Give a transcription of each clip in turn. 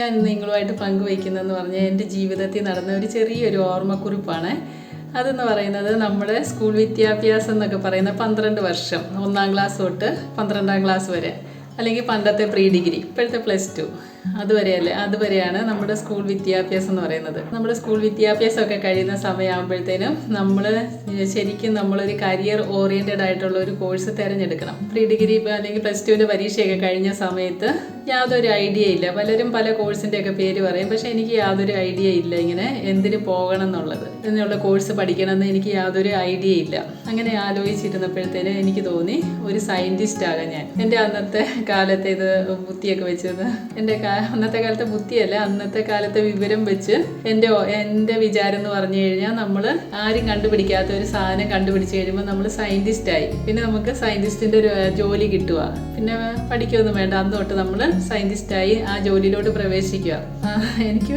ഞാൻ നിങ്ങളുമായിട്ട് പങ്കുവയ്ക്കുന്നതെന്ന് പറഞ്ഞാൽ എൻ്റെ ജീവിതത്തിൽ നടന്ന ഒരു ചെറിയൊരു ഓർമ്മക്കുറിപ്പാണ്. അതെന്ന് പറയുന്നത് നമ്മുടെ സ്കൂൾ വിദ്യാഭ്യാസം എന്നൊക്കെ പറയുന്ന 12 വർഷം, 1ാം ക്ലാസ് തൊട്ട് 12ാം ക്ലാസ് വരെ, അല്ലെങ്കിൽ പണ്ടത്തെ പ്രീ ഡിഗ്രി, ഇപ്പോഴത്തെ +2 അതുവരെയാണ് നമ്മുടെ സ്കൂൾ വിദ്യാഭ്യാസം എന്ന് പറയുന്നത്. നമ്മുടെ സ്കൂൾ വിദ്യാഭ്യാസമൊക്കെ കഴിയുന്ന സമയമാകുമ്പോഴത്തേനും ശരിക്കും നമ്മളൊരു കരിയർ ഓറിയൻറ്റഡ് ആയിട്ടുള്ള ഒരു കോഴ്സ് തിരഞ്ഞെടുക്കണം. പ്രീ ഡിഗ്രി അല്ലെങ്കിൽ +2ൻ്റെ പരീക്ഷയൊക്കെ കഴിഞ്ഞ സമയത്ത് യാതൊരു ഐഡിയ ഇല്ല. പലരും പല കോഴ്സിൻ്റെയൊക്കെ പേര് പറയും, പക്ഷേ എനിക്ക് യാതൊരു ഐഡിയ ഇല്ല ഇങ്ങനെ എന്തിന് പോകണം എന്നുള്ളത്, എന്നുള്ള കോഴ്സ് പഠിക്കണമെന്ന് എനിക്ക് യാതൊരു ഐഡിയ ഇല്ല. അങ്ങനെ ആലോചിച്ചിരുന്നപ്പോഴത്തേനും എനിക്ക് തോന്നി ഒരു സയൻറ്റിസ്റ്റ് ആകാൻ ഞാൻ. എൻ്റെ അന്നത്തെ കാലത്തെ ഇത് ബുദ്ധിയൊക്കെ വെച്ചത്, അന്നത്തെ കാലത്തെ ബുദ്ധിയല്ല, അന്നത്തെ കാലത്തെ വിവരം വെച്ച് എൻ്റെ വിചാരം എന്ന് പറഞ്ഞു കഴിഞ്ഞാൽ നമ്മൾ ആരും കണ്ടുപിടിക്കാത്ത ഒരു സാധനം കണ്ടുപിടിച്ച് കഴിയുമ്പോൾ നമ്മൾ സയൻറ്റിസ്റ്റായി. പിന്നെ നമുക്ക് സയൻറ്റിസ്റ്റിൻ്റെ ഒരു ജോലി കിട്ടുക, പിന്നെ പഠിക്കുകയൊന്നും വേണ്ട. അന്ന് തൊട്ട് നമ്മൾ സയൻറ്റിസ്റ്റായി ആ ജോലിയിലോട്ട് പ്രവേശിക്കുക. എനിക്ക്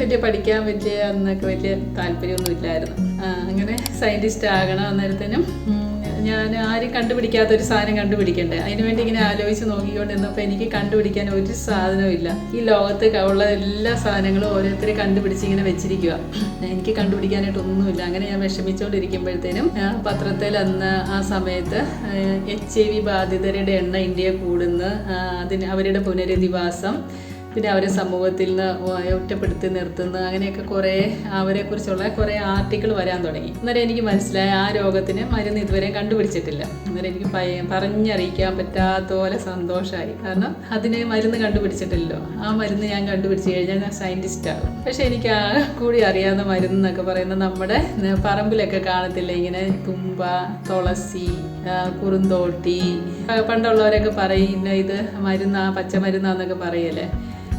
അന്നൊക്കെ വലിയ താല്പര്യമൊന്നും ഇല്ലായിരുന്നു. അങ്ങനെ സയൻറ്റിസ്റ്റ് ആകണം. അന്നേരത്തേനും ഞാൻ ആരും കണ്ടുപിടിക്കാത്തൊരു സാധനം കണ്ടുപിടിക്കണ്ടേ, അതിനുവേണ്ടി ഇങ്ങനെ ആലോചിച്ച് നോക്കിക്കൊണ്ടിരുന്നപ്പോൾ എനിക്ക് കണ്ടുപിടിക്കാൻ ഒരു സാധനവും ഇല്ല. ഈ ലോകത്ത് ഉള്ള എല്ലാ സാധനങ്ങളും ഓരോരുത്തർ കണ്ടുപിടിച്ച് ഇങ്ങനെ വെച്ചിരിക്കുക, എനിക്ക് കണ്ടുപിടിക്കാനായിട്ടൊന്നുമില്ല. അങ്ങനെ ഞാൻ വിഷമിച്ചുകൊണ്ടിരിക്കുമ്പോഴത്തേനും പത്രത്തിൽ അന്ന് ആ സമയത്ത് HIV ബാധിതരുടെ എണ്ണം ഇന്ത്യയിൽ കൂടുന്നു, അവരുടെ പുനരധിവാസം, പിന്നെ അവരെ സമൂഹത്തിൽ നിന്ന് ഒറ്റപ്പെടുത്തി നിർത്തുന്നു, അങ്ങനെയൊക്കെ കുറേ അവരെക്കുറിച്ചുള്ള കുറേ ആർട്ടിക്കിൾ വരാൻ തുടങ്ങി. അന്നേരം എനിക്ക് മനസ്സിലായി ആ രോഗത്തിന് മരുന്ന് ഇതുവരെ കണ്ടുപിടിച്ചിട്ടില്ല. അന്നേരം എനിക്ക് പറഞ്ഞറിയിക്കാൻ പറ്റാത്ത പോലെ സന്തോഷമായി. കാരണം അതിന് മരുന്ന് കണ്ടുപിടിച്ചിട്ടില്ലല്ലോ. ആ മരുന്ന് ഞാൻ കണ്ടുപിടിച്ച് കഴിഞ്ഞാൽ ഞാൻ സയൻറ്റിസ്റ്റ് ആകും. പക്ഷേ എനിക്ക് ആ കൂടി അറിയാവുന്ന മരുന്ന് എന്നൊക്കെ പറയുന്നത് നമ്മുടെ പറമ്പിലൊക്കെ കാണത്തില്ല, ഇങ്ങനെ തുമ്പ, തുളസി, കുറുന്തോട്ടി, പണ്ടുള്ളവരൊക്കെ പറയുന്ന ഇത് മരുന്നാ, പച്ചമരുന്നാന്നൊക്കെ പറയല്ലേ.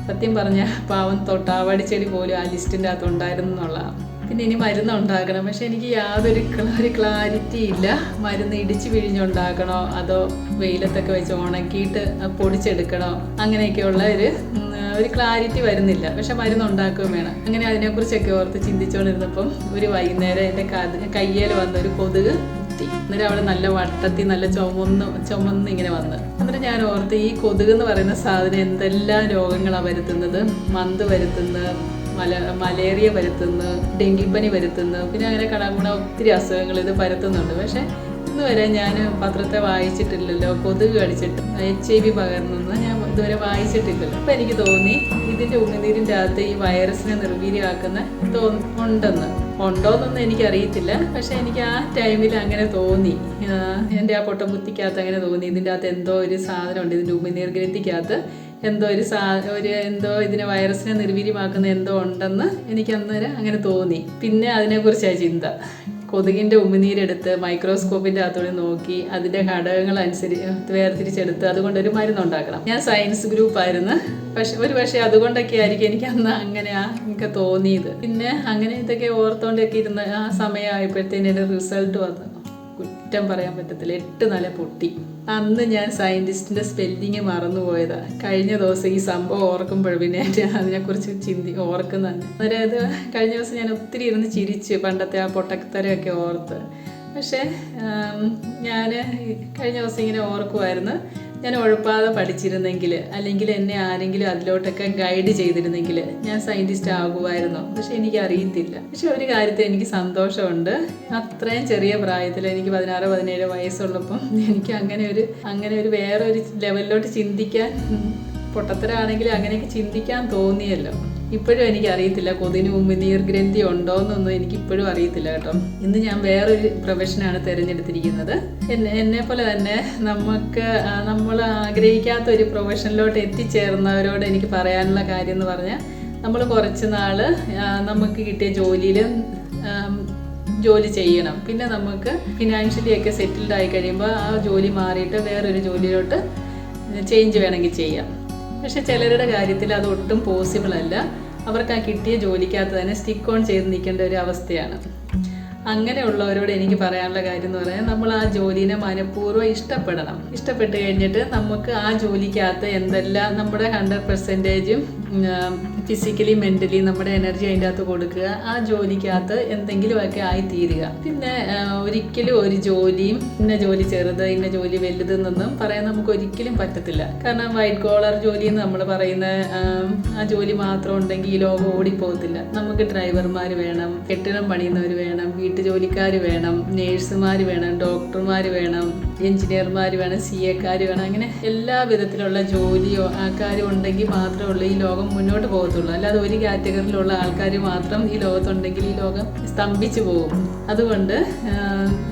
സത്യം പറഞ്ഞാൽ പാവം തൊട്ടാവാടിച്ചെടി പോലും ആ ലിസ്റ്റിൻ്റെ അകത്ത് ഉണ്ടായിരുന്നു എന്നുള്ളതാണ്. പിന്നെ ഇനി മരുന്ന് ഉണ്ടാക്കണം, പക്ഷെ എനിക്ക് യാതൊരു ക്ലാരിറ്റി ഇല്ല. മരുന്ന് ഇടിച്ച് പിഴിഞ്ഞുണ്ടാക്കണോ അതോ വെയിലത്തൊക്കെ വെച്ച് ഉണക്കിയിട്ട് പൊടിച്ചെടുക്കണോ, അങ്ങനെയൊക്കെയുള്ള ഒരു ക്ലാരിറ്റി വരുന്നില്ല. പക്ഷെ മരുന്ന് ഉണ്ടാക്കുകയും വേണം. അങ്ങനെ അതിനെക്കുറിച്ചൊക്കെ ഓർത്ത് ചിന്തിച്ചുകൊണ്ടിരുന്നപ്പം ഒരു വൈകുന്നേരം എൻ്റെ കയ്യിൽ വന്നൊരു കൊതുക്. അന്നേരം അവിടെ നല്ല വട്ടത്തിൽ നല്ല ചുമന്ന് ഇങ്ങനെ വന്ന്. അന്നേരം ഞാൻ ഓർത്ത് ഈ കൊതുക് എന്ന് പറയുന്ന സാധനം എന്തെല്ലാം രോഗങ്ങളാണ് വരുത്തുന്നത്. മന്ത് വരുത്തുന്നത്, മലേറിയ വരുത്തുന്നു, ഡെങ്കിപ്പനി വരുത്തുന്നു, പിന്നെ അങ്ങനെ കടമുണ ഒത്തിരി അസുഖങ്ങൾ ഇത് പരത്തുന്നുണ്ട്. പക്ഷെ ഇന്നുവരെ ഞാൻ പത്രത്തെ വായിച്ചിട്ടില്ലല്ലോ കൊതുക് കടിച്ചിട്ട് HIV പകർന്നെന്ന് ഞാൻ ഇതുവരെ വായിച്ചിട്ടില്ലല്ലോ. അപ്പം എനിക്ക് തോന്നി ഇതിൻ്റെ ഉമിനീരിൻ്റെ അകത്ത് ഈ വൈറസിനെ നിർവീര്യമാക്കുന്ന ഉണ്ടോയെന്നൊന്നും എനിക്കറിയത്തില്ല. പക്ഷെ എനിക്ക് ആ ടൈമിൽ അങ്ങനെ തോന്നി, എൻ്റെ ആ പൊട്ടംകുത്തിക്കകത്ത് അങ്ങനെ തോന്നി. ഇതിൻ്റെ അകത്ത് എന്തോ ഒരു സാധനമുണ്ട്, ഇതിൻ്റെ ഉമിനീർ ഗ്രന്ഥിക്കകത്ത് എന്തോ ഇതിനെ വൈറസിനെ നിർവീര്യമാക്കുന്ന എന്തോ ഉണ്ടെന്ന് എനിക്ക് അന്നേരം അങ്ങനെ തോന്നി. പിന്നെ അതിനെക്കുറിച്ചാണ് ചിന്ത. കൊതുകിൻ്റെ ഉമിനീരെടുത്ത് മൈക്രോസ്കോപ്പിൻ്റെ അകത്തോടെ നോക്കി അതിൻ്റെ ഘടകങ്ങൾ വേർതിരിച്ചെടുത്ത് അതുകൊണ്ടൊരു മരുന്നുണ്ടാക്കണം. ഞാൻ സയൻസ് ഗ്രൂപ്പായിരുന്നു. പക്ഷേ അതുകൊണ്ടൊക്കെ ആയിരിക്കും എനിക്ക് അന്ന് എനിക്ക് തോന്നിയത്. പിന്നെ അങ്ങനെ ഇതൊക്കെ ഓർത്തോണ്ടൊക്കെ ഇരുന്ന് ആ സമയമായപ്പോഴത്തേന് എൻ്റെ റിസൾട്ട് വന്നു. കുറ്റം പറയാൻ പറ്റത്തില്ല, 8 നില പൊട്ടി. അന്ന് ഞാൻ സയൻറ്റിസ്റ്റിൻ്റെ സ്പെല്ലിങ് മറന്നുപോയതാണ്. കഴിഞ്ഞ ദിവസം ഈ സംഭവം ഓർക്കുമ്പോൾ പിന്നെ അതിനെക്കുറിച്ച് ഓർക്കുന്നുണ്ട്. അതായത് കഴിഞ്ഞ ദിവസം ഞാൻ ഒത്തിരി ഇരുന്ന് ചിരിച്ച് പണ്ടത്തെ ആ പൊട്ടത്തരമൊക്കെ ഓർത്ത്. പക്ഷേ ഞാൻ കഴിഞ്ഞ ദിവസം ഇങ്ങനെ ഓർക്കുമായിരുന്നു, ഞാൻ ഉഴപ്പാതെ പഠിച്ചിരുന്നെങ്കിൽ, അല്ലെങ്കിൽ എന്നെ ആരെങ്കിലും അതിലോട്ടൊക്കെ ഗൈഡ് ചെയ്തിരുന്നെങ്കിൽ ഞാൻ സയൻറ്റിസ്റ്റ് ആകുമായിരുന്നു. പക്ഷെ എനിക്കറിയത്തില്ല. പക്ഷെ ഒരു കാര്യത്തിൽ എനിക്ക് സന്തോഷമുണ്ട്. അത്രയും ചെറിയ പ്രായത്തിൽ, എനിക്ക് 16-17 വയസ്സുള്ളപ്പം എനിക്ക് അങ്ങനെ ഒരു വേറൊരു ലെവലിലോട്ട് ചിന്തിക്കാൻ, പൊട്ടത്തരാണെങ്കിൽ അങ്ങനെയൊക്കെ ചിന്തിക്കാൻ തോന്നിയല്ലോ. ഇപ്പോഴും എനിക്കറിയത്തില്ല കൊതിന് ഉമിനീർ ഗ്രന്ഥി ഉണ്ടോയെന്നൊന്നും എനിക്കിപ്പോഴും അറിയത്തില്ല കേട്ടോ. ഇന്ന് ഞാൻ വേറൊരു പ്രൊഫഷനാണ് തിരഞ്ഞെടുത്തിരിക്കുന്നത്. എന്നെ പോലെ തന്നെ നമ്മൾ ആഗ്രഹിക്കാത്ത ഒരു പ്രൊഫഷനിലോട്ട് എത്തിച്ചേർന്നവരോട് എനിക്ക് പറയാനുള്ള കാര്യം എന്ന് പറഞ്ഞാൽ, നമ്മൾ കുറച്ച് നാൾ നമുക്ക് കിട്ടിയ ജോലി ചെയ്യണം. പിന്നെ നമുക്ക് ഫിനാൻഷ്യലി ഒക്കെ സെറ്റിൽഡ് ആയി കഴിയുമ്പോൾ ആ ജോലി മാറിയിട്ട് വേറൊരു ജോലിയിലോട്ട് ചേഞ്ച് വേണമെങ്കിൽ ചെയ്യാം. പക്ഷെ ചിലരുടെ കാര്യത്തിൽ അത് ഒട്ടും പോസിബിൾ അല്ല. അവർക്ക് ആ കിട്ടിയ ജോലിക്കകത്ത് തന്നെ സ്റ്റിക്ക് ഓൺ ചെയ്ത് നിൽക്കേണ്ട ഒരു അവസ്ഥയാണ്. അങ്ങനെയുള്ളവരോട് എനിക്ക് പറയാനുള്ള കാര്യം എന്ന് പറഞ്ഞാൽ, നമ്മൾ ആ ജോലിനെ മനഃപൂർവ്വം ഇഷ്ടപ്പെടണം. ഇഷ്ടപ്പെട്ട് കഴിഞ്ഞിട്ട് നമുക്ക് ആ ജോലിക്കകത്ത് എന്തെല്ലാം നമ്മുടെ 100% ഫിസിക്കലി മെൻ്റലി നമ്മുടെ എനർജി അതിൻ്റെ അകത്ത് കൊടുക്കുക, ആ ജോലിക്കകത്ത് എന്തെങ്കിലുമൊക്കെ ആയിത്തീരുക. പിന്നെ ഒരിക്കലും ഒരു ജോലിയും ഇന്ന ജോലി ചെറുത് ഇന്ന ജോലി വലുതെന്നൊന്നും പറയാൻ നമുക്ക് ഒരിക്കലും പറ്റത്തില്ല. കാരണം വൈറ്റ് കോളർ ജോലി എന്ന് നമ്മൾ പറയുന്ന ആ ജോലി മാത്രം ഉണ്ടെങ്കിൽ ഈ ലോകം ഓടിപ്പോകത്തില്ല. നമുക്ക് ഡ്രൈവർമാർ വേണം, കെട്ടിടം പണിയുന്നവർ വേണം, വീട്ടുജോലിക്കാർ വേണം, നേഴ്സുമാർ വേണം, ഡോക്ടർമാർ വേണം, എഞ്ചിനീയർമാർ വേണം, CA വേണം. അങ്ങനെ എല്ലാ വിധത്തിലുള്ള ജോലിയോ ആൾക്കാരും ഉണ്ടെങ്കിൽ മാത്രമേ ഉള്ളൂ ഈ ലോകം മുന്നോട്ട് പോകത്തുള്ളൂ. അല്ലാതെ ഒരു കാറ്റഗറിയിലുള്ള ആൾക്കാർ മാത്രം ഈ ലോകത്തുണ്ടെങ്കിൽ ഈ ലോകം സ്തംഭിച്ചു പോകും. അതുകൊണ്ട്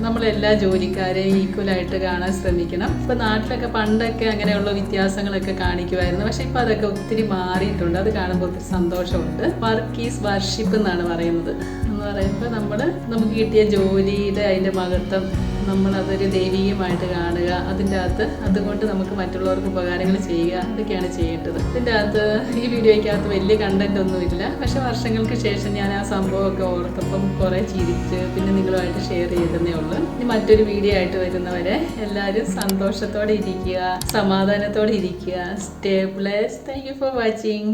നമ്മളെല്ലാ ജോലിക്കാരെയും ഈക്വലായിട്ട് കാണാൻ ശ്രമിക്കണം. ഇപ്പം നാട്ടിലൊക്കെ പണ്ടൊക്കെ അങ്ങനെയുള്ള വ്യത്യാസങ്ങളൊക്കെ കാണിക്കുമായിരുന്നു. പക്ഷെ ഇപ്പം അതൊക്കെ ഒത്തിരി മാറിയിട്ടുണ്ട്. അത് കാണുമ്പോൾ ഒത്തിരി സന്തോഷമുണ്ട്. വർക്ക് ഈസ് വർഷിപ്പ് എന്നാണ് പറയുന്നത്. എന്ന് പറയുമ്പോൾ നമുക്ക് കിട്ടിയ ജോലിയുടെ അതിൻ്റെ മഹത്വം നമ്മളതൊരു ദൈവീകമായിട്ട് കാണുക. അതിൻ്റെ അകത്ത് അതുകൊണ്ട് നമുക്ക് മറ്റുള്ളവർക്ക് ഉപകാരങ്ങൾ ചെയ്യുക, അതൊക്കെയാണ് ചെയ്യേണ്ടത്. ഇതിൻ്റെ അകത്ത് ഈ വീഡിയോയ്ക്കകത്ത് വലിയ കണ്ടന്റ് ഒന്നുമില്ല. പക്ഷെ വർഷങ്ങൾക്ക് ശേഷം ഞാൻ ആ സംഭവമൊക്കെ ഓർത്തപ്പം കുറേ ചിരിച്ച് പിന്നെ നിങ്ങളുമായിട്ട് ഷെയർ ചെയ്തതേ ഉള്ളൂ. ഇനി മറ്റൊരു വീഡിയോ ആയിട്ട് വരുന്നവരെ എല്ലാവരും സന്തോഷത്തോടെ ഇരിക്കുക, സമാധാനത്തോടെ ഇരിക്കുക. Stay blessed. Thank you for watching.